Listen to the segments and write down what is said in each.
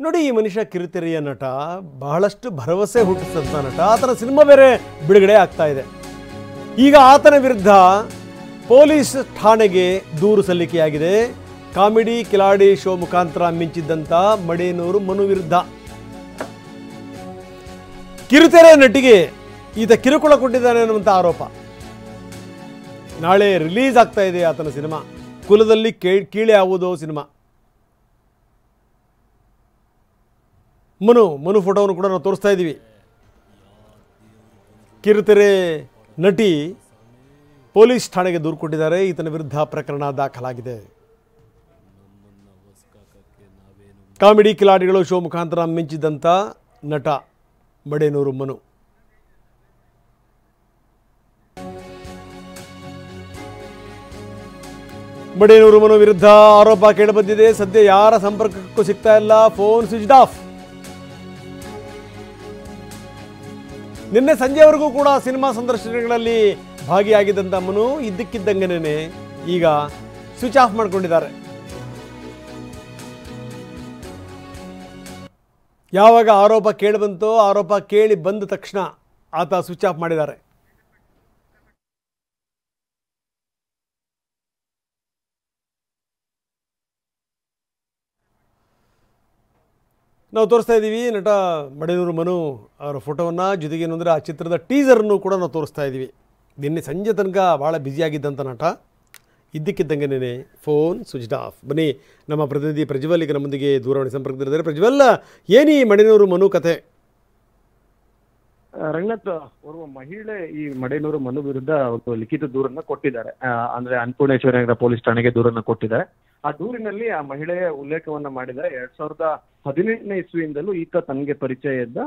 ನೋಡಿ, ಈ ಮನುಷ್ಯ ಕಿರುತೆರೆಯ ನಟ, ಬಹಳಷ್ಟು ಭರವಸೆ ಹುಟ್ಟಿಸಿದಂಥ ನಟ. ಆತನ ಸಿನಿಮಾ ಬೇರೆ ಬಿಡುಗಡೆ ಆಗ್ತಾ ಇದೆ. ಈಗ ಆತನ ವಿರುದ್ಧ ಪೊಲೀಸ್ ಠಾಣೆಗೆ ದೂರು ಸಲ್ಲಿಕೆಯಾಗಿದೆ. ಕಾಮಿಡಿ ಕಿಲಾಡಿ ಶೋ ಮುಖಾಂತರ ಮಿಂಚಿದ್ದಂಥ ಮಡೇನೂರು ಮನು ವಿರುದ್ಧ. ಕಿರುತೆರೆ ನಟಿಗೆ ಈತ ಕಿರುಕುಳ ಕೊಟ್ಟಿದ್ದಾನೆ ಅನ್ನುವಂಥ ಆರೋಪ. ನಾಳೆ ರಿಲೀಸ್ ಆಗ್ತಾ ಇದೆ ಆತನ ಸಿನಿಮಾ ಕುಲದಲ್ಲಿ ಕೀಳೆ ಆಗುವುದೋ ಸಿನಿಮಾ. ಮನು ಫೋಟೋವನ್ನು ಕೂಡ ನಾವು ತೋರಿಸ್ತಾ ಇದ್ದೀವಿ. ಕಿರುತೆರೆ ನಟಿ ಪೊಲೀಸ್ ಠಾಣೆಗೆ ದೂರು ಕೊಟ್ಟಿದ್ದಾರೆ. ಈತನ ವಿರುದ್ಧ ಪ್ರಕರಣ ದಾಖಲಾಗಿದೆ. ಕಾಮಿಡಿ ಕಿಲಾಡಿಗಳು ಶೋ ಮುಖಾಂತರ ಮಿಂಚಿದಂಥ ನಟ ಮಡೇನೂರು ಮನು. ಮಡೇನೂರು ಮನು ವಿರುದ್ಧ ಆರೋಪ ಕೇಳಿಬಂದಿದೆ. ಸದ್ಯ ಯಾರ ಸಂಪರ್ಕಕ್ಕೂ ಸಿಗ್ತಾ ಇಲ್ಲ, ಫೋನ್ ಸ್ವಿಚ್ ಆಫ್. ನಿನ್ನೆ ಸಂಜೆವರೆಗೂ ಕೂಡ ಸಿನಿಮಾ ಸಂದರ್ಶನಗಳಲ್ಲಿ ಭಾಗಿಯಾಗಿದ್ದಂಥ ಮನು ಇದ್ದಕ್ಕಿದ್ದಂಗೆನೇ ಈಗ ಸ್ವಿಚ್ ಆಫ್ ಮಾಡಿಕೊಂಡಿದ್ದಾರೆ. ಯಾವಾಗ ಆರೋಪ ಕೇಳಿಬಂತೋ, ಆರೋಪ ಕೇಳಿ ಬಂದ ತಕ್ಷಣ ಆತ ಸ್ವಿಚ್ ಆಫ್ ಮಾಡಿದ್ದಾರೆ. ನಾವು ತೋರಿಸ್ತಾ ಇದ್ದೀವಿ ನಟ ಮಡೇನೂರು ಮನು ಅವರ ಫೋಟೋವನ್ನು, ಜೊತೆಗೆ ಏನಂದರೆ ಆ ಚಿತ್ರದ ಟೀಸರನ್ನು ಕೂಡ ನಾವು ತೋರಿಸ್ತಾ ಇದ್ದೀವಿ. ನಿನ್ನೆ ಸಂಜೆ ತನಕ ಭಾಳ ಬ್ಯುಸಿಯಾಗಿದ್ದಂಥ ನಟ ಇದ್ದಕ್ಕಿದ್ದಂಗೆನೇ ಫೋನ್ ಸ್ವಿಚ್ ಆಫ್. ಬನ್ನಿ, ನಮ್ಮ ಪ್ರತಿನಿಧಿ ಪ್ರಜ್ವಲ್ ಈಗ ನಮ್ಮೊಂದಿಗೆ ದೂರವಾಣಿ ಸಂಪರ್ಕದಲ್ಲಿದ್ದಾರೆ. ಪ್ರಜ್ವಲ್, ಏನಿ ಮಡೇನೂರು ಮನು ಕತೆ? ರಂಗನಾಥ್, ಓರ್ವ ಮಹಿಳೆ ಈ ಮಡೇನೂರು ಮನು ವಿರುದ್ಧ ಒಂದು ಲಿಖಿತ ದೂರನ್ನ ಕೊಟ್ಟಿದ್ದಾರೆ. ಅಂದ್ರೆ ಅನ್ನಪೂರ್ಣೇಶ್ವರಿ ನಗರ ಪೊಲೀಸ್ ಠಾಣೆಗೆ ದೂರನ್ನ ಕೊಟ್ಟಿದ್ದಾರೆ. ಆ ದೂರಿನಲ್ಲಿ ಆ ಮಹಿಳೆಯ ಉಲ್ಲೇಖವನ್ನ ಮಾಡಿದ್ದಾರೆ. 2018ನೇ ಇಸ್ವಿಯಿಂದಲೂ ಈತ ತನಗೆ ಪರಿಚಯ ಇದ್ದ.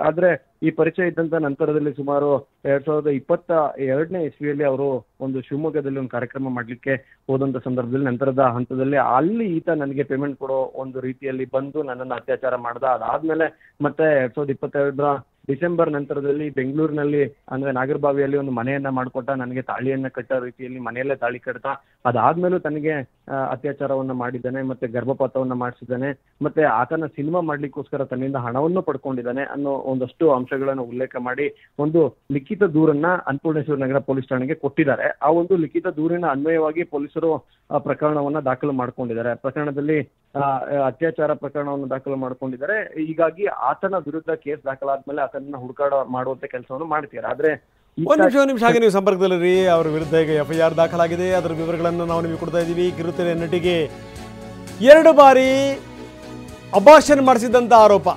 ಆದ್ರೆ ಈ ಪರಿಚಯ ಇದ್ದಂತ ನಂತರದಲ್ಲಿ ಸುಮಾರು 2022ನೇ ಇಸ್ವಿಯಲ್ಲಿ ಅವರು ಒಂದು ಶಿವಮೊಗ್ಗದಲ್ಲಿ ಒಂದು ಕಾರ್ಯಕ್ರಮ ಮಾಡ್ಲಿಕ್ಕೆ ಹೋದಂತ ಸಂದರ್ಭದಲ್ಲಿ ನಂತರದ ಹಂತದಲ್ಲಿ ಅಲ್ಲಿ ಈತ ನನಗೆ ಪೇಮೆಂಟ್ ಕೊಡೋ ಒಂದು ರೀತಿಯಲ್ಲಿ ಬಂದು ನನ್ನನ್ನು ಅತ್ಯಾಚಾರ ಮಾಡ್ದ. ಅದಾದ್ಮೇಲೆ ಮತ್ತೆ 2022ರ ಡಿಸೆಂಬರ್ ನಂತರದಲ್ಲಿ ಬೆಂಗಳೂರಿನಲ್ಲಿ ಅಂದ್ರೆ ನಾಗರಬಾವಿಯಲ್ಲಿ ಒಂದು ಮನೆಯನ್ನ ಮಾಡ್ಕೊಟ್ಟ. ನನಗೆ ತಾಳಿಯನ್ನ ಕಟ್ಟೋ ರೀತಿಯಲ್ಲಿ ಮನೆಯಲ್ಲೇ ತಾಳಿ ಕಟ್ತಾ. ಅದಾದ್ಮೇಲೂ ತನಗೆ ಅತ್ಯಾಚಾರವನ್ನ ಮಾಡಿದ್ದಾನೆ, ಮತ್ತೆ ಗರ್ಭಪಾತವನ್ನ ಮಾಡಿಸಿದ್ದಾನೆ, ಮತ್ತೆ ಆತನ ಸಿನಿಮಾ ಮಾಡ್ಲಿಕ್ಕೋಸ್ಕರ ತನ್ನಿಂದ ಹಣವನ್ನು ಪಡ್ಕೊಂಡಿದ್ದಾನೆ ಅನ್ನೋ ಒಂದಷ್ಟು ಅಂಶಗಳನ್ನು ಉಲ್ಲೇಖ ಮಾಡಿ ಒಂದು ಲಿಖಿತ ದೂರನ್ನ ಅನ್ನಪೂರ್ಣೇಶ್ವರಿ ನಗರ ಪೊಲೀಸ್ ಠಾಣೆಗೆ ಕೊಟ್ಟಿದ್ದಾರೆ. ಆ ಒಂದು ಲಿಖಿತ ದೂರಿನ ಅನ್ವಯವಾಗಿ ಪೊಲೀಸರು ಪ್ರಕರಣವನ್ನ ದಾಖಲು ಮಾಡ್ಕೊಂಡಿದ್ದಾರೆ. ಪ್ರಕರಣದಲ್ಲಿ ಅತ್ಯಾಚಾರ ಪ್ರಕರಣವನ್ನು ದಾಖಲು ಮಾಡ್ಕೊಂಡಿದ್ದಾರೆ. ಹೀಗಾಗಿ ಆತನ ವಿರುದ್ಧ ಕೇಸ್ ದಾಖಲಾದ್ಮೇಲೆ ಆತನ ಹುಡುಕಾಟ ಮಾಡುವಂತ ಕೆಲಸವನ್ನು ಮಾಡ್ತಿದ್ದಾರೆ. ಆದ್ರೆ ಒಂದು ನಿಮಿಷ ಹಾಗೆ ನೀವು ಸಂಪರ್ಕದಲ್ಲಿರಿ. ಅವರ ವಿರುದ್ಧ ಈಗ FIR ದಾಖಲಾಗಿದೆ. ಅದರ ವಿವರಗಳನ್ನು ನಾವು ನಿಮಗೆ ಕೊಡ್ತಾ ಇದ್ದೀವಿ. ಕಿರುತೆರೆ ನಟಿಗೆ 2 ಬಾರಿ ಅಬಾರ್ಷನ್ ಮಾಡಿಸಿದಂಥ ಆರೋಪ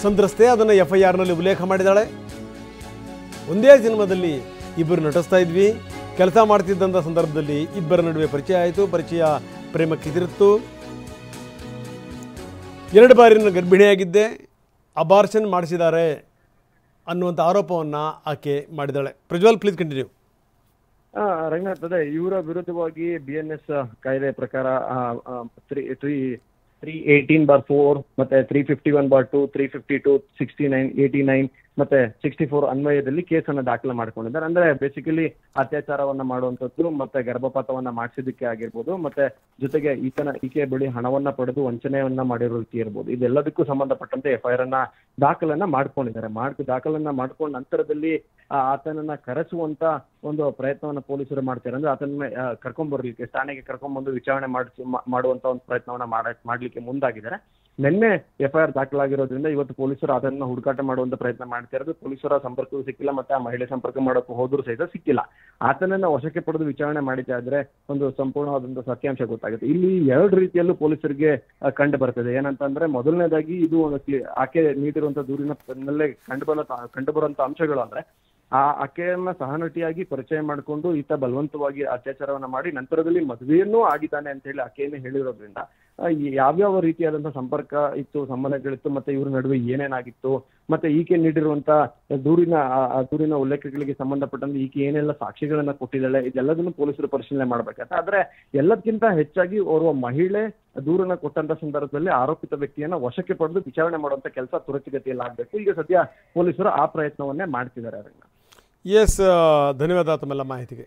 ಸಂತ್ರಸ್ತೆ ಅದನ್ನು FIRನಲ್ಲಿ ಉಲ್ಲೇಖ ಮಾಡಿದ್ದಾಳೆ. ಒಂದೇ ಸಿನಿಮಾದಲ್ಲಿ ಇಬ್ಬರು ನಟಿಸ್ತಾ ಇದ್ವಿ, ಕೆಲಸ ಮಾಡ್ತಿದ್ದಂಥ ಸಂದರ್ಭದಲ್ಲಿ ಇಬ್ಬರ ನಡುವೆ ಪರಿಚಯ ಆಯಿತು, ಪರಿಚಯ ಪ್ರೇಮಕ್ಕೆ ತಿರುತ್ತು. 2 ಬಾರಿ ಗರ್ಭಿಣಿಯಾಗಿದ್ದೆ, ಅಬಾರ್ಷನ್ ಮಾಡಿಸಿದ್ದಾರೆ ಅನ್ನುವಂಥ ಆರೋಪವನ್ನು ಆಕೆ ಮಾಡಿದ್ದಾಳೆ. Prajwal, please continue. ರಂಗನಾಥ್, ಅದೇ ಇವರ ವಿರುದ್ಧವಾಗಿ BNS ಕಾಯ್ದೆ ಪ್ರಕಾರ 318/4 ಮತ್ತೆ 351/2, 352, 69, 89 ಮತ್ತೆ 64 ಅನ್ವಯದಲ್ಲಿ ಕೇಸನ್ನ ದಾಖಲೆ ಮಾಡ್ಕೊಂಡಿದ್ದಾರೆ. ಅಂದ್ರೆ ಬೇಸಿಕಲಿ ಅತ್ಯಾಚಾರವನ್ನ ಮಾಡುವಂಥದ್ದು ಮತ್ತೆ ಗರ್ಭಪಾತವನ್ನ ಮಾಡಿಸಿದ್ದಕ್ಕೆ ಆಗಿರ್ಬೋದು, ಮತ್ತೆ ಜೊತೆಗೆ ಈಕೆ ಬಳಿ ಹಣವನ್ನ ಪಡೆದು ವಂಚನೆಯನ್ನ ಮಾಡಿರೋ ರೀತಿ ಇರ್ಬೋದು. ಇದೆಲ್ಲದಕ್ಕೂ ಸಂಬಂಧಪಟ್ಟಂತೆ FIR ಅನ್ನ ದಾಖಲನ್ನ ಮಾಡ್ಕೊಂಡಿದ್ದಾರೆ. ದಾಖಲನ್ನ ಮಾಡ್ಕೊಂಡ ನಂತರದಲ್ಲಿ ಆತನನ್ನ ಕರೆಸುವಂತ ಒಂದು ಪ್ರಯತ್ನವನ್ನ ಪೊಲೀಸರು ಮಾಡ್ತಾರೆ. ಅಂದ್ರೆ ಆತನ ಕರ್ಕೊಂಡ್ಬರ್ಲಿಕ್ಕೆ ಠಾಣೆಗೆ ಕರ್ಕೊಂಡ್ಬಂದು ವಿಚಾರಣೆ ಮಾಡುವಂತ ಒಂದು ಪ್ರಯತ್ನವನ್ನ ಮಾಡ್ಲಿಕ್ಕೆ ಮುಂದಾಗಿದ್ದಾರೆ. ನಿನ್ನೆ FIR ದಾಖಲಾಗಿರೋದ್ರಿಂದ ಇವತ್ತು ಪೊಲೀಸರು ಅದನ್ನ ಹುಡುಕಾಟ ಮಾಡುವಂತ ಪ್ರಯತ್ನ ಮಾಡ್ತಾ ಇರೋದು. ಪೊಲೀಸರ ಸಂಪರ್ಕವೂ ಸಿಕ್ಕಿಲ್ಲ, ಮತ್ತೆ ಆ ಮಹಿಳೆ ಸಂಪರ್ಕ ಮಾಡೋಕೆ ಹೋದ್ರೂ ಸಹಿತ ಸಿಕ್ಕಿಲ್ಲ. ಆತನನ್ನ ವಶಕ್ಕೆ ಪಡೆದು ವಿಚಾರಣೆ ಮಾಡಿದ್ರೆ ಒಂದು ಸಂಪೂರ್ಣವಾದಂತಹ ಸತ್ಯಾಂಶ ಗೊತ್ತಾಗುತ್ತೆ. ಇಲ್ಲಿ 2 ರೀತಿಯಲ್ಲೂ ಪೊಲೀಸರಿಗೆ ಕಂಡು ಬರ್ತದೆ. ಏನಂತಂದ್ರೆ, ಮೊದಲನೇದಾಗಿ ಇದು ಆಕೆ ನೀಡಿರುವಂತಹ ದೂರಿನಲ್ಲೇ ಕಂಡುಬರುವಂತ ಅಂಶಗಳು ಅಂದ್ರೆ ಆಕೆಯನ್ನ ಸಹನಟಿಯಾಗಿ ಪರಿಚಯ ಮಾಡಿಕೊಂಡು ಈತ ಬಲವಂತವಾಗಿ ಅತ್ಯಾಚಾರವನ್ನ ಮಾಡಿ ನಂತರದಲ್ಲಿ ಮದುವೆಯನ್ನೂ ಆಗಿದ್ದಾನೆ ಅಂತ ಹೇಳಿ ಆಕೆಯನ್ನೇ ಹೇಳಿರೋದ್ರಿಂದ ಯಾವ್ಯಾವ ರೀತಿಯಾದಂತಹ ಸಂಪರ್ಕ ಇತ್ತು, ಸಂಬಂಧಗಳಿತ್ತು, ಮತ್ತೆ ಇವ್ರ ನಡುವೆ ಏನೇನಾಗಿತ್ತು, ಮತ್ತೆ ಈಕೆ ನೀಡಿರುವಂತ ದೂರಿನ ಉಲ್ಲೇಖಗಳಿಗೆ ಸಂಬಂಧಪಟ್ಟಂತೆ ಈಕೆ ಏನೆಲ್ಲ ಸಾಕ್ಷಿಗಳನ್ನ ಕೊಟ್ಟಿದ್ದಾಳೆ, ಇದೆಲ್ಲದನ್ನು ಪೊಲೀಸರು ಪರಿಶೀಲನೆ ಮಾಡ್ಬೇಕಾಗುತ್ತೆ. ಆದ್ರೆ ಎಲ್ಲದಕ್ಕಿಂತ ಹೆಚ್ಚಾಗಿ ಓರ್ವ ಮಹಿಳೆ ದೂರನ್ನ ಕೊಟ್ಟಂತ ಸಂದರ್ಭದಲ್ಲಿ ಆರೋಪಿತ ವ್ಯಕ್ತಿಯನ್ನ ವಶಕ್ಕೆ ಪಡೆದು ವಿಚಾರಣೆ ಮಾಡುವಂತ ಕೆಲಸ ತ್ವರಿತಗತಿಯಲ್ಲಿ ಆಗ್ಬೇಕು. ಈಗ ಸದ್ಯ ಪೊಲೀಸರು ಆ ಪ್ರಯತ್ನವನ್ನೇ ಮಾಡ್ತಿದ್ದಾರೆ. ಎಸ್, ಧನ್ಯವಾದ ತಮ್ಮೆಲ್ಲ ಮಾಹಿತಿಗೆ.